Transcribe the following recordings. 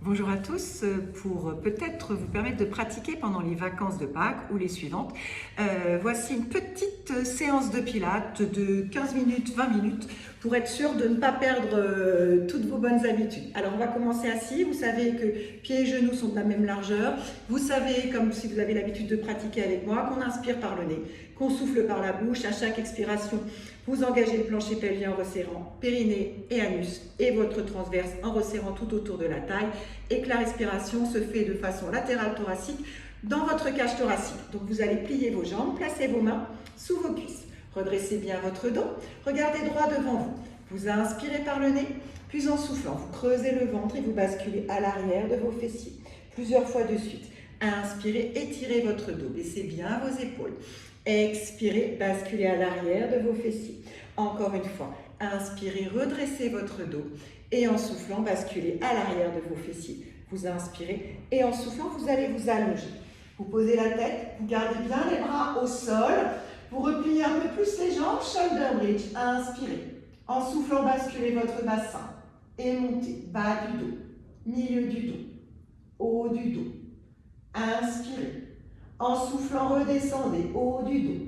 Bonjour à tous, pour peut-être vous permettre de pratiquer pendant les vacances de Pâques ou les suivantes. Voici une petite séance de pilates de 15 minutes, 20 minutes pour être sûr de ne pas perdre toutes vos bonnes habitudes. Alors on va commencer assis, vous savez que pieds et genoux sont de la même largeur. Vous savez, comme si vous avez l'habitude de pratiquer avec moi, qu'on inspire par le nez, qu'on souffle par la bouche. À chaque expiration, vous engagez le plancher pelvien en resserrant périnée et anus et votre transverse en resserrant tout autour de la taille, et que la respiration se fait de façon latérale thoracique dans votre cage thoracique. Donc vous allez plier vos jambes, placer vos mains sous vos cuisses, redressez bien votre dos, regardez droit devant vous. Vous inspirez par le nez, puis en soufflant, vous creusez le ventre et vous basculez à l'arrière de vos fessiers, plusieurs fois de suite. Inspirez, étirez votre dos, baissez bien vos épaules. Expirez, basculez à l'arrière de vos fessiers. Encore une fois, inspirez, redressez votre dos et en soufflant, basculez à l'arrière de vos fessiers. Vous inspirez et en soufflant, vous allez vous allonger. Vous posez la tête, vous gardez bien les bras au sol, vous repliez un peu plus les jambes, shoulder bridge. Inspirez. En soufflant, basculez votre bassin et montez, bas du dos, milieu du dos, haut du dos. Inspirez. En soufflant, redescendez, haut du dos,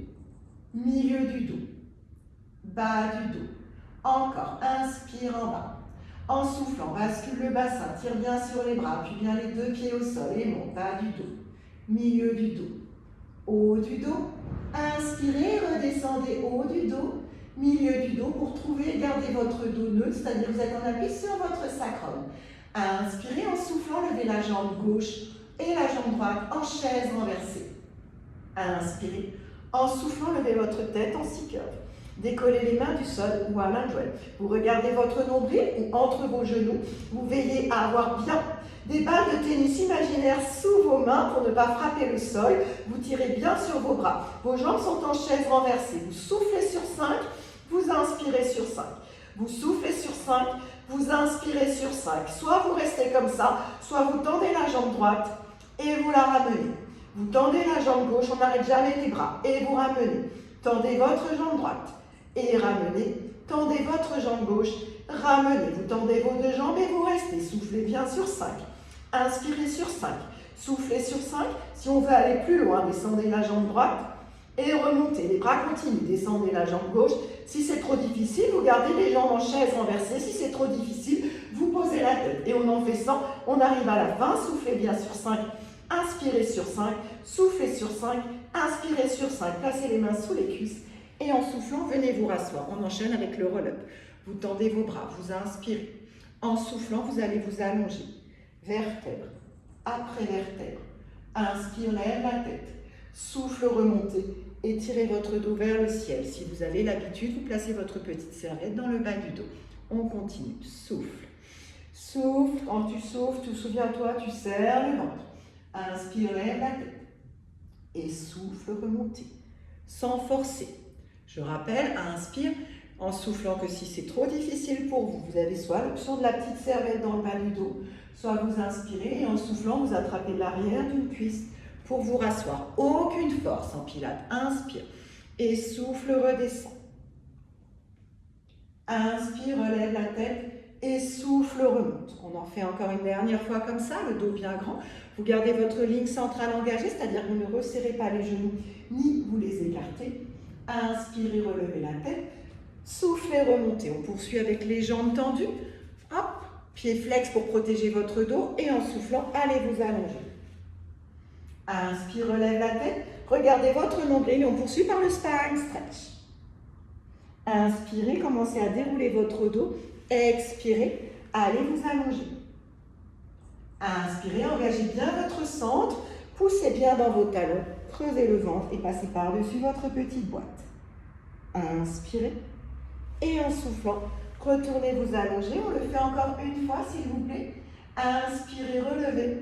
milieu du dos, bas du dos. Encore, inspire en bas. En soufflant, bascule le bassin, tire bien sur les bras, puis bien les deux pieds au sol et monte, bas du dos, milieu du dos, haut du dos. Inspirez, redescendez, haut du dos, milieu du dos pour trouver et garder votre dos neutre, c'est-à-dire vous êtes en appui sur votre sacrum. Inspirez, en soufflant, levez la jambe gauche et la jambe droite en chaise renversée. Inspirez. En soufflant, levez votre tête en C-curve. Décollez les mains du sol ou à main jointe. Vous regardez votre nombril ou entre vos genoux. Vous veillez à avoir bien des balles de tennis imaginaires sous vos mains pour ne pas frapper le sol. Vous tirez bien sur vos bras. Vos jambes sont en chaise renversée. Vous soufflez sur 5, vous inspirez sur 5. Vous soufflez sur 5, vous inspirez sur 5. Soit vous restez comme ça, soit vous tendez la jambe droite et vous la ramenez. Vous tendez la jambe gauche, on n'arrête jamais les bras et vous ramenez. Tendez votre jambe droite et ramenez. Tendez votre jambe gauche, ramenez. Vous tendez vos deux jambes et vous restez. Soufflez bien sur 5. Inspirez sur 5. Soufflez sur 5. Si on veut aller plus loin, descendez la jambe droite et remontez. Les bras continuent. Descendez la jambe gauche. Si c'est trop difficile, vous gardez les jambes en chaise renversée. Si c'est trop difficile, vous posez la tête. Et on en fait 100. On arrive à la fin. Soufflez bien sur 5. Inspirez sur 5. Soufflez sur 5. Inspirez sur 5. Placez les mains sous les cuisses. Et en soufflant, venez vous rasseoir. On enchaîne avec le roll-up. Vous tendez vos bras, vous inspirez. En soufflant, vous allez vous allonger. Vertèbre, après vertèbre. Inspire, lève la tête. Souffle, remontez. Étirez votre dos vers le ciel. Si vous avez l'habitude, vous placez votre petite serviette dans le bas du dos. On continue. Souffle. Souffle. Quand tu souffles, souviens-toi, tu serres le ventre. Inspire, lève la tête. Et souffle, remontez. Sans forcer. Je rappelle, inspire, en soufflant que si c'est trop difficile pour vous, vous avez soit l'option de la petite serviette dans le bas du dos, soit vous inspirez et en soufflant, vous attrapez l'arrière d'une cuisse pour vous rasseoir. Aucune force en pilates. Inspire et souffle, redescend. Inspire, relève la tête et souffle, remonte. On en fait encore une dernière fois comme ça, le dos bien grand. Vous gardez votre ligne centrale engagée, c'est-à-dire que vous ne resserrez pas les genoux ni vous les écartez. Inspirez, relevez la tête. Soufflez, remontez. On poursuit avec les jambes tendues. Hop, pied flex pour protéger votre dos. Et en soufflant, allez vous allonger. Inspire, relève la tête. Regardez votre nombril et on poursuit par le spine stretch. Inspirez, commencez à dérouler votre dos. Expirez, allez vous allonger. Inspirez, engagez bien votre centre. Poussez bien dans vos talons. Creusez le ventre et passez par-dessus votre petite boîte. Inspirez. Et en soufflant, retournez vous allonger. On le fait encore une fois, s'il vous plaît. Inspirez, relevez.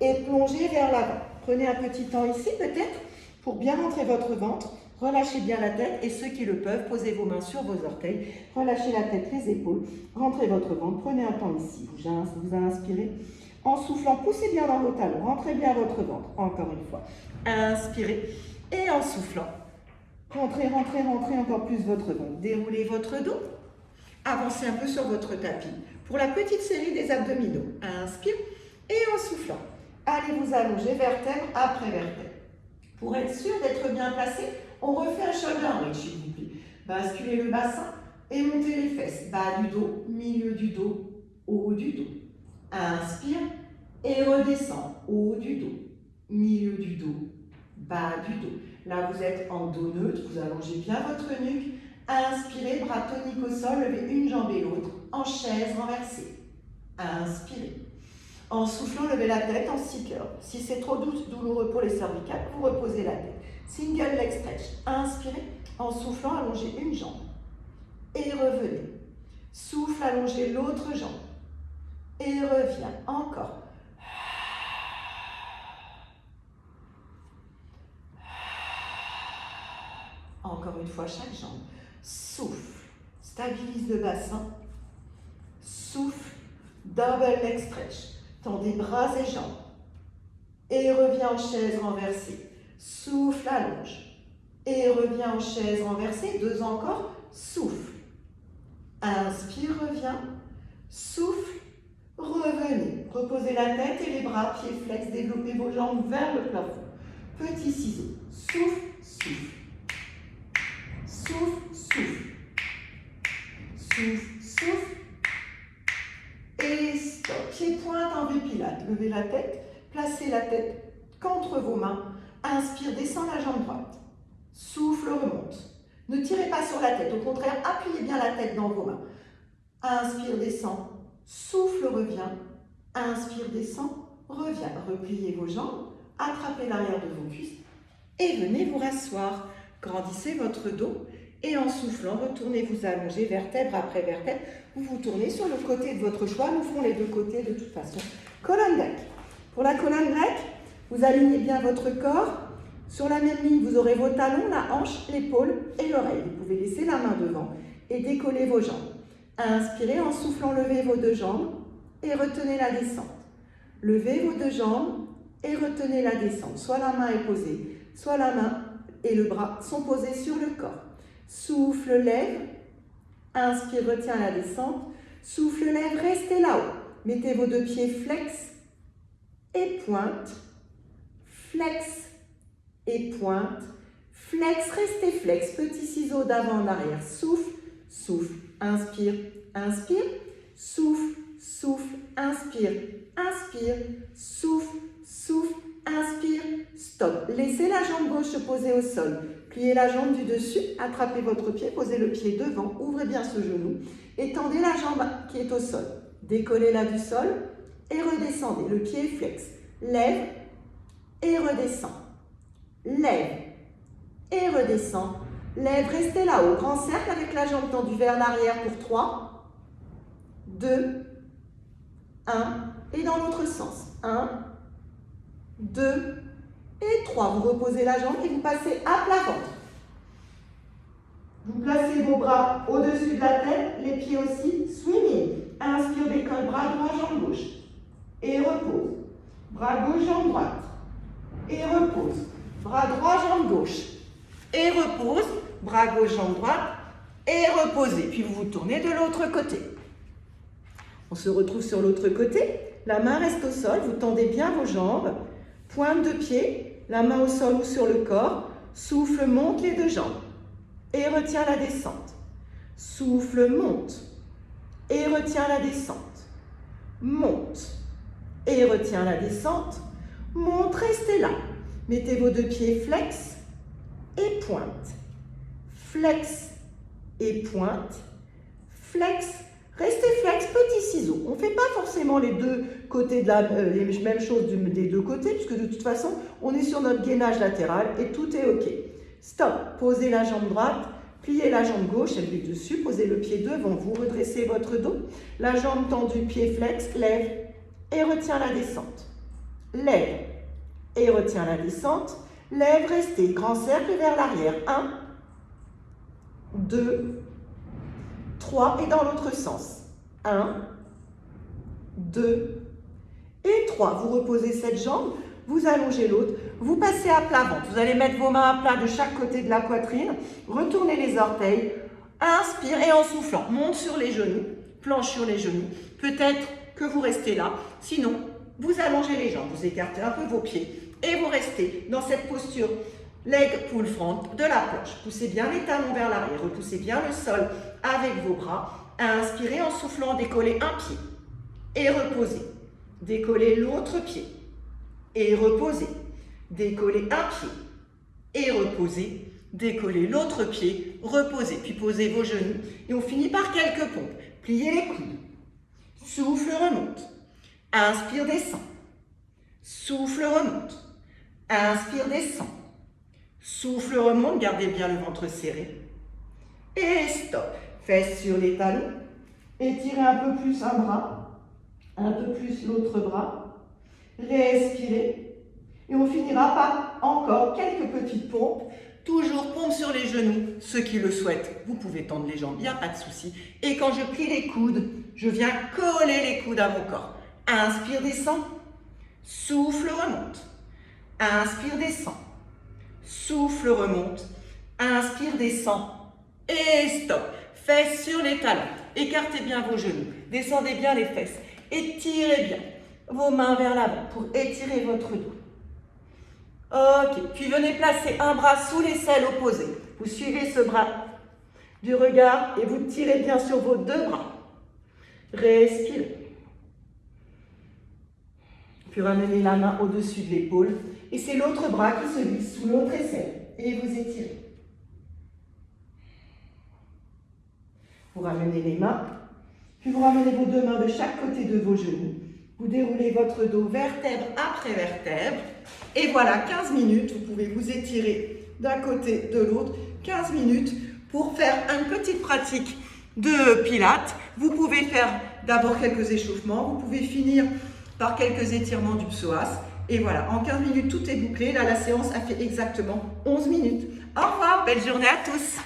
Et plongez vers l'avant. Prenez un petit temps ici, peut-être, pour bien rentrer votre ventre. Relâchez bien la tête. Et ceux qui le peuvent, posez vos mains sur vos orteils. Relâchez la tête, les épaules. Rentrez votre ventre. Prenez un temps ici. Vous inspirez. En soufflant, poussez bien dans vos talons. Rentrez bien votre ventre. Encore une fois. Inspirez. Et en soufflant, rentrez, rentrez, rentrez encore plus votre ventre. Déroulez votre dos. Avancez un peu sur votre tapis. Pour la petite série des abdominaux. Inspire. Et en soufflant, allez vous allonger vertèbre après vertèbre. Pour être sûr d'être bien placé, on refait un shoulder reach, s'il vous plaît. Basculez le bassin et montez les fesses. Bas du dos, milieu du dos, haut du dos. Inspire et redescend. Haut du dos, milieu du dos, bas du dos. Là, vous êtes en dos neutre, vous allongez bien votre nuque. Inspirez, bras toniques au sol, levez une jambe et l'autre en chaise renversée. Inspirez. En soufflant, levez la tête en seeker. Si c'est trop douloureux pour les cervicales, vous reposez la tête. Single leg stretch. Inspirez. En soufflant, allongez une jambe. Et revenez. Souffle, allongez l'autre jambe. Et reviens. Encore. Encore une fois, chaque jambe. Souffle. Stabilise le bassin. Souffle. Double leg stretch. Tendez bras et jambes. Et reviens en chaise renversée. Souffle, allonge. Et reviens en chaise renversée. Deux encore. Souffle. Inspire, reviens. Souffle. Revenez. Reposez la tête et les bras, pieds flex. Développez vos jambes vers le plafond. Petit ciseau. Souffle, souffle. Souffle, souffle. Souffle, souffle. Et stop. Pieds pointe en V-pilate. Levez la tête. Placez la tête qu'entre vos mains. Inspire, descend la jambe droite. Souffle, remonte. Ne tirez pas sur la tête. Au contraire, appuyez bien la tête dans vos mains. Inspire, descend. Souffle, revient. Inspire, descend. Revient. Repliez vos jambes. Attrapez l'arrière de vos cuisses. Et venez vous rasseoir. Grandissez votre dos. Et en soufflant, retournez vous allonger vertèbre après vertèbre. Vous vous tournez sur le côté de votre choix. Nous ferons les deux côtés de toute façon. Colonne grecque. Pour la colonne grecque, vous alignez bien votre corps. Sur la même ligne, vous aurez vos talons, la hanche, l'épaule et l'oreille. Vous pouvez laisser la main devant et décoller vos jambes. Inspirez, en soufflant, levez vos deux jambes et retenez la descente. Levez vos deux jambes et retenez la descente. Soit la main est posée, soit la main et le bras sont posés sur le corps. Souffle, lève. Inspire, retiens la descente. Souffle, lève, restez là-haut. Mettez vos deux pieds flex et pointe. Flex et pointe. Flex, restez flex. Petit ciseau d'avant en arrière. Souffle, souffle. Inspire, inspire. Souffle, souffle. Inspire, inspire. Souffle, souffle. Inspire, stop. Laissez la jambe gauche se poser au sol. Pliez la jambe du dessus, attrapez votre pied, posez le pied devant, ouvrez bien ce genou et tendez la jambe qui est au sol. Décollez-la du sol et redescendez. Le pied est flex. Lève et redescend. Lève et redescend. Lève, restez là-haut. Grand cercle avec la jambe tendue vers l'arrière pour 3, 2, 1. Et dans l'autre sens. 1, 2 et 3. Vous reposez la jambe et vous passez à plat ventre. Vous placez vos bras au-dessus de la tête, les pieds aussi, swimming. Inspire, décolle, bras droit, jambe gauche. Et repose. Bras gauche, jambe droite. Et repose. Bras droit, jambe gauche. Et repose. Bras gauche, jambe droite. Et reposez. Puis vous vous tournez de l'autre côté. On se retrouve sur l'autre côté. La main reste au sol. Vous tendez bien vos jambes. Pointe de pied, la main au sol ou sur le corps. Souffle, monte les deux jambes. Et retiens la descente. Souffle, monte. Et retiens la descente. Monte. Et retiens la descente. Monte, restez là. Mettez vos deux pieds flex et pointe. Flex et pointe. Flex. Restez flex, petit ciseau. On ne fait pas forcément les deux côtés de les mêmes choses des deux côtés, puisque de toute façon, on est sur notre gainage latéral et tout est OK. Stop. Posez la jambe droite, pliez la jambe gauche, elle est dessus, posez le pied devant vous, redressez votre dos. La jambe tendue, pied flex, lève et retiens la descente. Lève et retiens la descente. Lève, restez. Grand cercle vers l'arrière. 1, 2, 3 et dans l'autre sens. 1, 2 et 3. Vous reposez cette jambe, vous allongez l'autre, vous passez à plat ventre. Vous allez mettre vos mains à plat de chaque côté de la poitrine, retournez les orteils, inspire et en soufflant, monte sur les genoux, planche sur les genoux. Peut-être que vous restez là, sinon vous allongez les jambes, vous écartez un peu vos pieds et vous restez dans cette posture leg pull front de la planche. Poussez bien les talons vers l'arrière, repoussez bien le sol avec vos bras. Inspirez en soufflant, décollez un pied et reposez. Décollez l'autre pied et reposez. Décollez un pied et reposez. Décollez l'autre pied, reposez. Puis posez vos genoux et on finit par quelques pompes. Pliez les coudes. Souffle, remonte. Inspire, descend. Souffle, remonte. Inspire, descend. Souffle, remonte. Gardez bien le ventre serré. Et stop. Fesses sur les talons. Étirez un peu plus un bras. Un peu plus l'autre bras. Respirez. Et on finira par encore quelques petites pompes. Toujours pompe sur les genoux. Ceux qui le souhaitent, vous pouvez tendre les jambes, il n'y a pas de souci. Et quand je plie les coudes, je viens coller les coudes à mon corps. Inspire, descend. Souffle, remonte. Inspire, descend. Souffle, remonte. Inspire, descend. Et stop. Fesses sur les talons. Écartez bien vos genoux. Descendez bien les fesses. Étirez bien vos mains vers l'avant pour étirer votre dos. Ok. Puis venez placer un bras sous l'aisselle opposée. Vous suivez ce bras du regard et vous tirez bien sur vos deux bras. Respirez. Puis ramenez la main au-dessus de l'épaule. Et c'est l'autre bras qui se glisse sous l'autre aisselle. Et vous étirez. Vous ramenez les mains. Puis vous ramenez vos deux mains de chaque côté de vos genoux. Vous déroulez votre dos vertèbre après vertèbre. Et voilà, 15 minutes. Vous pouvez vous étirer d'un côté, de l'autre. 15 minutes pour faire une petite pratique de pilates. Vous pouvez faire d'abord quelques échauffements. Vous pouvez finir par quelques étirements du psoas. Et voilà, en 15 minutes, tout est bouclé. Là, la séance a fait exactement 11 minutes. Au revoir, belle journée à tous.